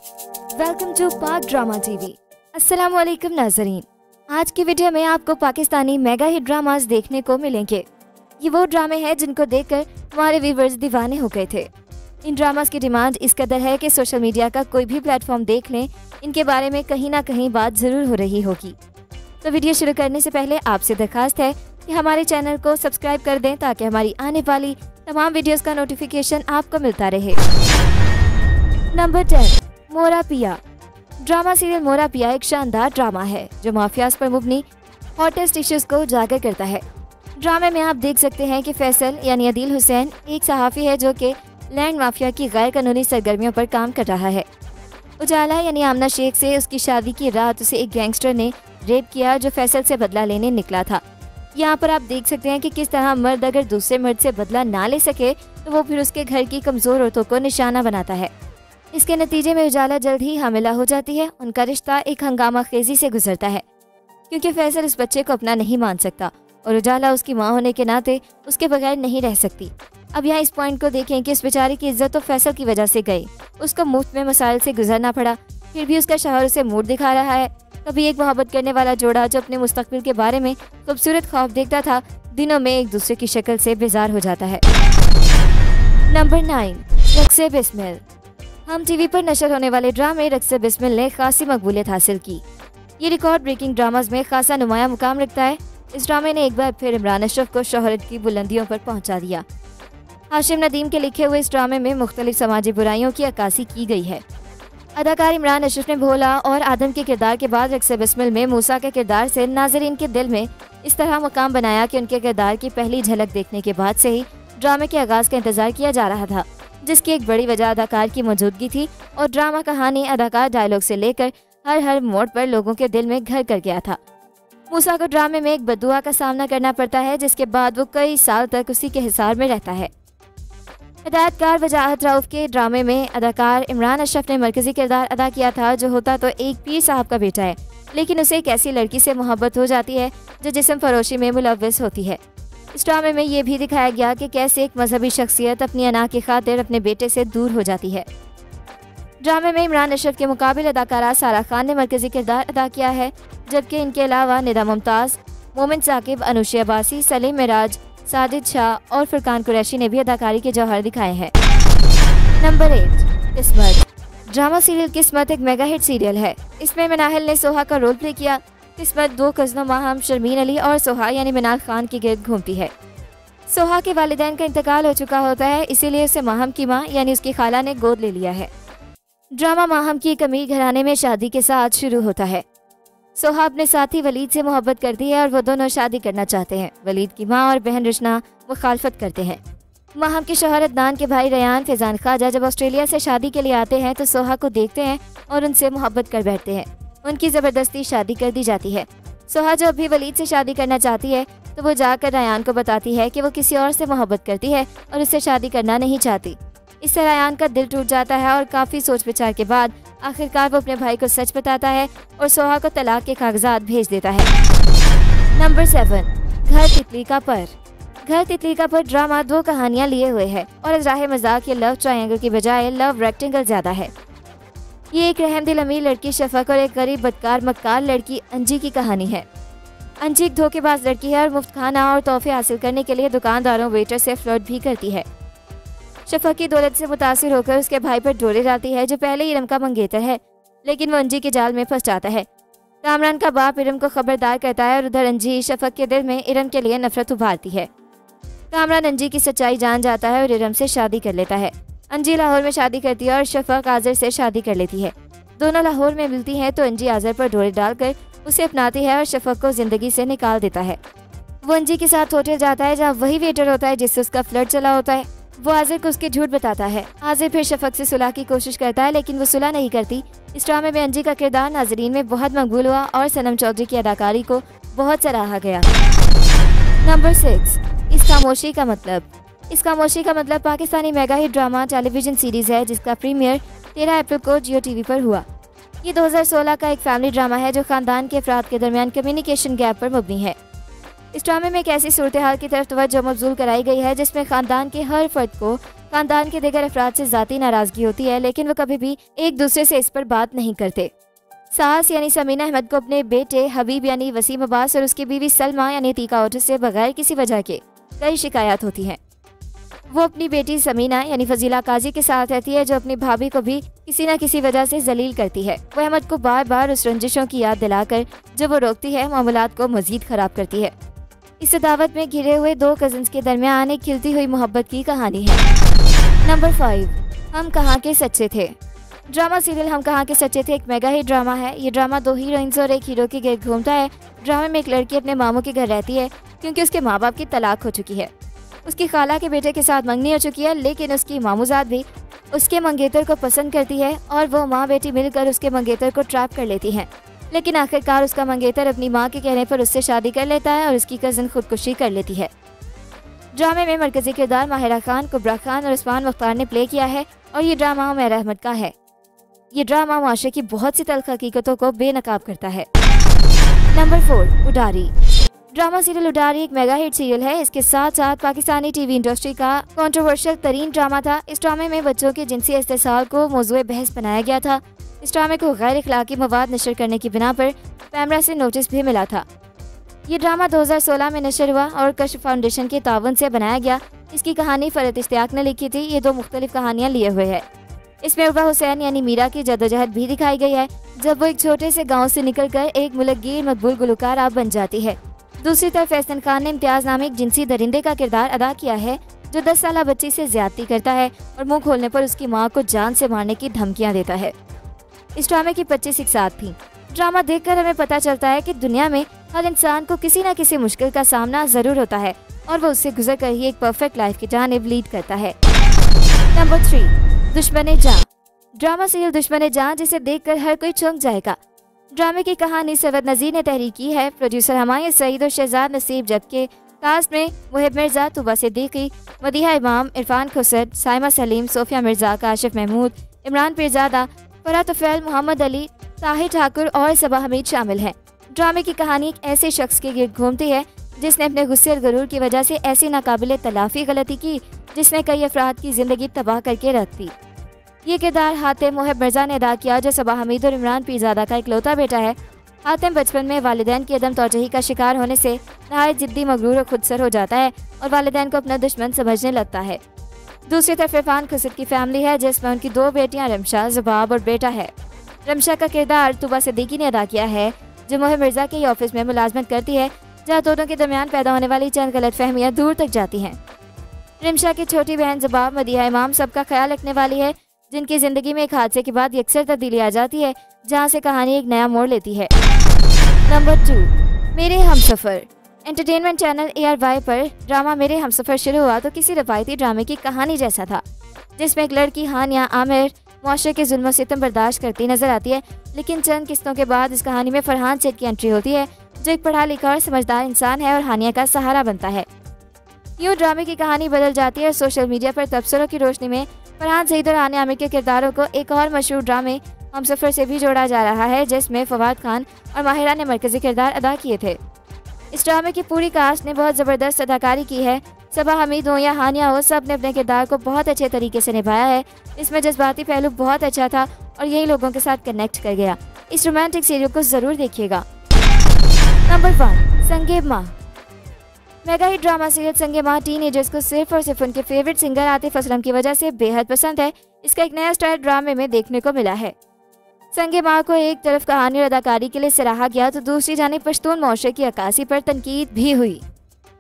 Welcome to पाक drama TV. अस्सलामुअलैकुम नाजरीन, आज की वीडियो में आपको पाकिस्तानी मेगा हिट ड्रामास देखने को मिलेंगे। ये वो ड्रामे हैं जिनको देखकर हमारे व्यूवर्स दीवाने हो गए थे। इन ड्रामास की डिमांड इस कदर है कि सोशल मीडिया का कोई भी प्लेटफॉर्म देख लें, इनके बारे में कहीं ना कहीं बात जरूर हो रही होगी। तो वीडियो शुरू करने से पहले आपसे दरखास्त है कि हमारे चैनल को सब्सक्राइब कर दें ताकि हमारी आने वाली तमाम वीडियोस का नोटिफिकेशन आपको मिलता रहे। नंबर 10, मोरा पिया। ड्रामा सीरियल मोरा पिया एक शानदार ड्रामा है जो माफियाज पर मुबनी हॉटेस्ट इश्यूज को उजागर करता है। ड्रामे में आप देख सकते हैं कि फैसल यानी अदील हुसैन एक सहाफ़ी है जो कि लैंड माफिया की गैर कानूनी सरगर्मियों पर काम कर रहा है। उजाला यानी आमना शेख से उसकी शादी की रात उसे एक गैंगस्टर ने रेप किया जो फैसल से बदला लेने निकला था। यहाँ पर आप देख सकते हैं कि किस तरह मर्द अगर दूसरे मर्द से बदला ना ले सके तो वो फिर उसके घर की कमजोर औरतों को निशाना बनाता है। इसके नतीजे में उजाला जल्द ही हामिला हो जाती है। उनका रिश्ता एक हंगामा खेजी से गुजरता है क्योंकि फैसल उस बच्चे को अपना नहीं मान सकता और उजाला उसकी माँ होने के नाते उसके बगैर नहीं रह सकती। अब यहाँ इस पॉइंट को देखें कि इस बेचारे की इज्जत तो फैसल की वजह से गई। उसको मुफ्त में मसाइल से गुजरना पड़ा, फिर भी उसका शौहर उसे मूड दिखा रहा है। कभी एक मोहब्बत करने वाला जोड़ा जो अपने मुस्तकबिल के बारे में खूबसूरत ख्वाब देखता था, दिनों में एक दूसरे की शक्ल से बेजार हो जाता है। नंबर 9, रक्से बिस्मिल। हम टीवी पर नशर होने वाले ड्रामे रक्से बिस्मिल ने खासी मकबूलियत हासिल की। ये रिकॉर्ड ब्रेकिंग ड्रामाज में खासा नुमाया मुकाम रखता है। इस ड्रामे ने एक बार फिर इमरान अशरफ को शोहरत की बुलंदियों पर पहुंचा दिया। हाशिम नदीम के लिखे हुए इस ड्रामे में मुख्तलिफ समाजी बुराइयों की अक्कासी की गई है। अदाकार इमरान अशरफ ने भोला और आदम के किरदार के बाद रक्से बिस्मिल में मूसा के किरदार से नाजरीन के दिल में इस तरह मकाम बनाया कि उनके किरदार की पहली झलक देखने के बाद से ही ड्रामे के आगाज का इंतजार किया जा रहा था, जिसकी एक बड़ी वजह अदाकार की मौजूदगी थी और ड्रामा कहानी अदाकार डायलॉग से लेकर हर मोड़ पर लोगों के दिल में घर कर गया था। मूसा को ड्रामे में एक बद्दुआ का सामना करना पड़ता है जिसके बाद वो कई साल तक उसी के हिसार में रहता है। हिदायतकार वजाहत रऊफ के ड्रामे में अदाकार इमरान अशरफ ने मरकजी किरदार अदा किया था जो होता तो एक पीर साहब का बेटा है, लेकिन उसे एक ऐसी लड़की से मोहब्बत हो जाती है जो जिस्म फरोशी में मुलव्वस होती है। इस ड्रामे में ये भी दिखाया गया कि कैसे एक मजहबी शख्सियत अपनी अना की खातिर अपने बेटे से दूर हो जाती है। ड्रामे में इमरान अशरफ के मुकाबिल अदाकारा सारा खान ने मरकजी किरदार अदा किया है, जबकि इनके अलावा निदा मुमताज़, मोमिन साकिब, अनुशी अब्बासी, सलीम मिराज, साजिद शाह और फुरकान कुरैशी ने भी अदाकारी के जौहर दिखाए हैं। नंबर 8, किस्मत। ड्रामा सीरियल किस्मत एक मेगा हिट सीरियल है। इसमें मनाहिल ने सोहा का रोल प्ले किया। किस्मत दो कज़नों माहम शर्मीन अली और सोहा यानी मिनाल खान की गिर्द घूमती है। सोहा के वालिदैन का इंतकाल हो चुका होता है, इसीलिए उसे माहम की माँ यानी उसकी खाला ने गोद ले लिया है। ड्रामा माहम की एक अमीर घराने में शादी के साथ शुरू होता है। सोहा अपने साथी वलीद से मोहब्बत करती है और वो दोनों शादी करना चाहते हैं। वलीद की माँ और बहन रचना मुखालफत करते हैं। माहम के शौहर अदनान के भाई रयान फैजान ख्वाजा जब ऑस्ट्रेलिया से शादी के लिए आते हैं तो सोहा को देखते हैं और उनसे मोहब्बत कर बैठते हैं। उनकी ज़बरदस्ती शादी कर दी जाती है। सोहा जब भी वलीद से शादी करना चाहती है तो वो जाकर रयान को बताती है कि वो किसी और से मोहब्बत करती है और उससे शादी करना नहीं चाहती। इससे रयान का दिल टूट जाता है और काफ़ी सोच विचार के बाद आखिरकार वो अपने भाई को सच बताता है और सोहा को तलाक के कागजात भेज देता है। नंबर 7, घर तितली का पर। घर तितली का पर ड्रामा दो कहानियां लिए हुए है और राह मजाक ये लव ट्रायंगल की बजाय लव रेक्टेंगल ज्यादा है। ये एक रहमदिल अमीर लड़की शफक और एक गरीब बदकार मक्कार लड़की अंजी की कहानी है। अंजी एक धोखेबाज लड़की है और मुफ्त खाना और तोहफे हासिल करने के लिए दुकानदारों वेटर से फ्लर्ट भी करती है। शफक की दौलत से मुतासिर होकर उसके भाई पर डोरे डालती है जो पहले इरम का मंगेतर है, लेकिन वो अंजी के जाल में फंस जाता है। कामरान का बाप इरम को खबरदार करता है और उधर अंजी शफक के दिल में इरम के लिए नफरत उभारती है। कामरान अंजी की सच्चाई जान जाता है और इरम से शादी कर लेता है। अंजी लाहौर में शादी करती है और शफक आजर से शादी कर लेती है। दोनों लाहौर में मिलती हैं तो अंजी आजर पर डोरे डालकर उसे अपनाती है और शफक को जिंदगी से निकाल देता है। वो अंजी के साथ होटल जाता है जहाँ वही वेटर होता है जिससे उसका फ्लर्ट चला होता है। वो आजिर को उसके झूठ बताता है। आजिर फिर शफक से सुलह की कोशिश करता है लेकिन वो सुलह नहीं करती। इस ड्रामे में अंजी का किरदार नाजरीन में बहुत मकबूल हुआ और सनम चौधरी की अदाकारी को बहुत सराहा गया। नंबर 6, इस खामोशी का मतलब। इस खामोशी का मतलब Pakistani mega hit drama television series है जिसका प्रीमियर 13 अप्रैल को जियो टीवी पर हुआ। ये 2016 का एक फैमिली ड्रामा है जो खानदान के अफराद के दरमियान कम्युनिकेशन गैप पर मबनी है। इस ड्रामे में एक ऐसी सूरत हाल की तरफ तवज्जो मबजूल कराई गई है जिसमें खानदान के हर फर्द को खानदान के दीगर अफराद से जाती नाराजगी होती है, लेकिन वो कभी भी एक दूसरे से इस पर बात नहीं करते। सास यानी समीना अहमद को अपने बेटे हबीब यानी वसीम अब्बास और उसकी बीवी सलमा यानी अतीका औरत से बगैर किसी वजह के कई शिकायत होती हैं। वो अपनी बेटी समीना यानी फजीला काजी के साथ रहती है, जो अपनी भाभी को भी किसी न किसी वजह से जलील करती है। वो अहमद को बार बार उस रंजिशों की याद दिलाकर जब वो रोकती है, मामलात को मजीद खराब करती है। इस अदावत में घिरे हुए दो कजिन्स के दरमियान एक खिलती हुई मोहब्बत की कहानी है। नंबर 5, हम कहाँ के सच्चे थे। ड्रामा सीरियल हम कहाँ के सच्चे थे एक मेगा हिट ड्रामा है। ये ड्रामा 2 हीरोइंस और एक हीरो के गिर्द घूमता है। ड्रामे में एक लड़की अपने मामू के घर रहती है क्योंकि उसके माँ बाप की तलाक हो चुकी है। उसकी खाला के बेटे के साथ मंगनी हो चुकी है, लेकिन उसकी मामूजात भी उसके मंगेतर को पसंद करती है और वो माँ बेटी मिलकर उसके मंगेतर को ट्रैप कर लेती हैं। लेकिन आखिरकार उसका मंगेतर अपनी माँ के कहने पर उससे शादी कर लेता है और उसकी कजिन खुदकुशी कर लेती है। ड्रामे में मरकजी किरदार माहिरा खान, कुबरा खान और उस्मान मुख्तार ने प्ले किया है और ये ड्रामा उमैर अहमद का है। ये ड्रामा माशरे की बहुत सी तल्ख हकीकतों को बेनकाब करता है। Number 4, Udaari. Drama serial Udaari एक मेगा हिट सीरियल है। इसके साथ साथ पाकिस्तानी टीवी इंडस्ट्री का कंट्रोवर्शियल तरीन ड्रामा था। इस ड्रामे में बच्चों के जिनसी इस्तेसाल को मौजूए बहस बनाया गया था। इस ड्रामे को गैर इखलाकी मवाद नशर करने की बिना पर पैमरा से नोटिस भी मिला था। ये ड्रामा 2016 में नशर हुआ और कश्फ फाउंडेशन के तावन से बनाया गया। इसकी कहानी फरत इश्तियाक ने लिखी थी। ये 2 मुख्तलिफ कहानियाँ लिए हुए है। इसमें उर्वा हुसैन यानी मीरा की जद्दोजहद भी दिखाई गई है, जब वो एक छोटे से गांव से निकलकर एक मुलकगीर मकबूल गुलकार आप बन जाती है। दूसरी तरफ फैसन खान ने इम्तियाज नामे एक जिनसी दरिंदे का किरदार अदा किया है, जो 10 साला बच्ची से ज्यादती करता है और मुंह खोलने पर उसकी माँ को जान से मारने की धमकियाँ देता है। इस ड्रामे की 25 इकसात थी। ड्रामा देखकर हमें पता चलता है कि दुनिया में हर इंसान को किसी न किसी मुश्किल का सामना जरूर होता है और वो उससे गुजर कर ही एक परफेक्ट लाइफ की जानिब लीड करता है। नंबर 3, दुश्मन-ए-जान। ड्रामा सीरियल दुश्मन-ए-जान जिसे देखकर हर कोई चौंक जाएगा। ड्रामे की कहानी सवद नजीर ने तहरीर की है। प्रोड्यूसर हमायूं सईद और शहजाद नसीब, जबकि कास्ट में मुहिब मिर्जा, तुबा सिद्दीकी, मदीहा इमाम, इरफान खुसर, साइमा सलीम, सोफिया मिर्जा, काशिफ महमूद, इमरान पीरजादा, फरहा तुफैल, मोहम्मद अली, ताहिर ठाकुर और सबा हमीद शामिल हैं। ड्रामे की कहानी एक ऐसे शख्स के गिर्द घूमती है जिसने अपने गुस्से और गरूर की वजह से ऐसी नाकाबिले तलाफी गलती की जिसने कई अफराद की जिंदगी तबाह करके रख दी। ये किरदार हातिम मुहिब मिर्जा ने अदा किया, जो सबा हमीद और इमरान पीरजादा का इकलौता बेटा है। हातिम बचपन में वालिदैन की अदम तवज्जुही का शिकार होने से नहायत जिद्दी, मगरूर और खुदसर हो जाता है और वालिदैन को अपना दुश्मन समझने लगता है। दूसरी तरफ इरफान खुसर की फैमिली है, जिसमें उनकी 2 बेटियां रमशा, ज़ुबाब और बेटा है। रमशा का किरदार तुबा सिद्दीकी ने अदा किया है, जो मुहिब मिर्जा के ऑफिस में मुलाजमत करती है, जहाँ दोनों के दरमियान पैदा होने वाली चंद गलतफहमियां दूर तक जाती हैं। रमशा की छोटी बहन ज़ुबाब मदीहा इमाम सबका ख्याल रखने वाली है, जिनकी जिंदगी में एक हादसे के बाद यकसर तब्दीली आ जाती है, जहाँ से कहानी एक नया मोड़ लेती है। नंबर 2, मेरे हमसफर। एंटरटेनमेंट चैनल ARY पर ड्रामा मेरे हमसफर शुरू हुआ तो किसी रवायती ड्रामे की कहानी जैसा था, जिसमें एक लड़की हानिया आमिर मुआशरे के जुल्म सितम बर्दाश्त करती नजर आती है। लेकिन चंद किस्तों के बाद इस कहानी में फरहान सेठ की एंट्री होती है, जो एक पढ़ा लिखा और समझदार इंसान है और हानिया का सहारा बनता है। यूँ ड्रामे की कहानी बदल जाती है और सोशल मीडिया पर तबसरों की रोशनी में फरहान सईद और हानिया आमिर के किरदारों को एक और मशहूर ड्रामे हमसफर से भी जोड़ा जा रहा है, जिसमें फवाद खान और माहिरा ने मरकजी किरदार अदा किए थे। इस ड्रामे की पूरी कास्ट ने बहुत ज़बरदस्त अदाकारी की है। सबा हमीद हो या हानिया हो, सब ने अपने किरदार को बहुत अच्छे तरीके से निभाया है। इसमें जज्बाती पहलू बहुत अच्छा था और यही लोगों के साथ कनेक्ट कर गया। इस रोमांटिक सीरियल को ज़रूर देखिएगा। नंबर 1, संगे माँ। मेगा हिट ड्रामा सीरियल संगे माँ टीनेजर्स को सिर्फ और सिर्फ उनके फेवरेट सिंगर आतिफ असलम की वजह से बेहद पसंद है। इसका एक नया स्टाइल ड्रामे में देखने को मिला है। संगे माँ को एक तरफ कहानी और अदाकारी के लिए सराहा गया तो दूसरी जानिब पश्तून मुआशरे की अक्कासी पर तनकीद भी हुई।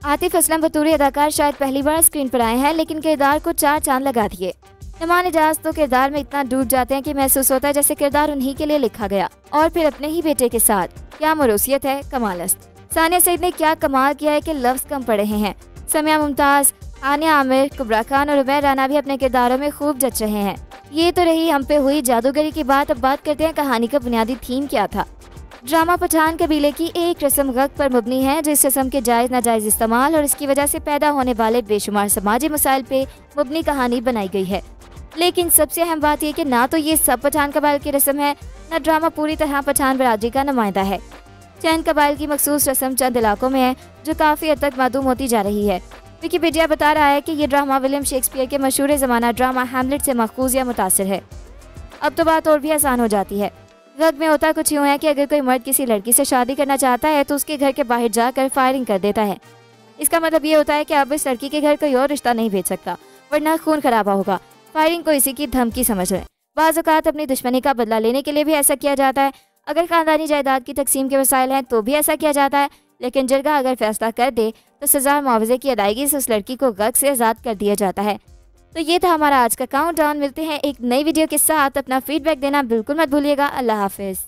आतिफ असलम बतौर अदाकार शायद पहली बार स्क्रीन पर आए हैं, लेकिन किरदार को 4 चांद लगा दिए। नुमान इजाज तो किरदार में इतना डूब जाते हैं कि महसूस होता है जैसे किरदार उन्हीं के लिए लिखा गया, और फिर अपने ही बेटे के साथ। क्या मरोसियत है, कमालस्त। सानिया सईद ने क्या कमाल किया है कि लफ्ज कम पड़े हैं। समिया मुमताज, हानिया आमिर, कुबरा खान और उमैर राना भी अपने किरदारों में खूब जच रहे हैं। ये तो रही हम पे हुई जादूगरी की बात। अब बात करते हैं कहानी का बुनियादी थीम क्या था। ड्रामा पठान कबीले की एक रस्म गक पर मुबनी है, जिस रस्म के जायज नाजायज इस्तेमाल और इसकी वजह से पैदा होने वाले बेशुमार समाजी मसाइल पे मुबनी कहानी बनाई गई है। लेकिन सबसे अहम बात यह कि ना तो ये सब पठान कबाइल की रस्म है, न ड्रामा पूरी तरह पठान बरादरी का नुमाइंदा है। चंद कबाइल की मखसूस रस्म चंद इलाकों में है, जो काफ़ी हद तक मादूम होती जा रही है। विकिपीडिया बता रहा है कि ये ड्रामा विलियम शेक्सपियर के मशहूर ज़माना ड्रामा हैमलेट से मखूज़ या मुतासिर है। अब तो बात और भी आसान हो जाती है। वक्त में होता कुछ यूँ है कि अगर कोई मर्द किसी लड़की से शादी करना चाहता है तो उसके घर के बाहर जाकर फायरिंग कर देता है। इसका मतलब ये होता है कि अब इस लड़की के घर कोई और रिश्ता नहीं भेज सकता, वरना खून खराबा होगा। फायरिंग को इसी की धमकी समझ लें। बाज़ औक़ात अपनी दुश्मनी का बदला लेने के लिए भी ऐसा किया जाता है। अगर ख़ानदानी जायदाद की तकसीम के वसाइल हैं तो भी ऐसा किया जाता है, लेकिन जरगा अगर फैसला कर दे तो सज़ा मुआवजे की अदायगी से उस लड़की को ग़र्क से आज़ाद कर दिया जाता है। तो ये था हमारा आज का काउंटडाउन। मिलते हैं एक नई वीडियो के साथ। अपना फीडबैक देना बिल्कुल मत भूलिएगा। अल्लाह हाफ़िज़।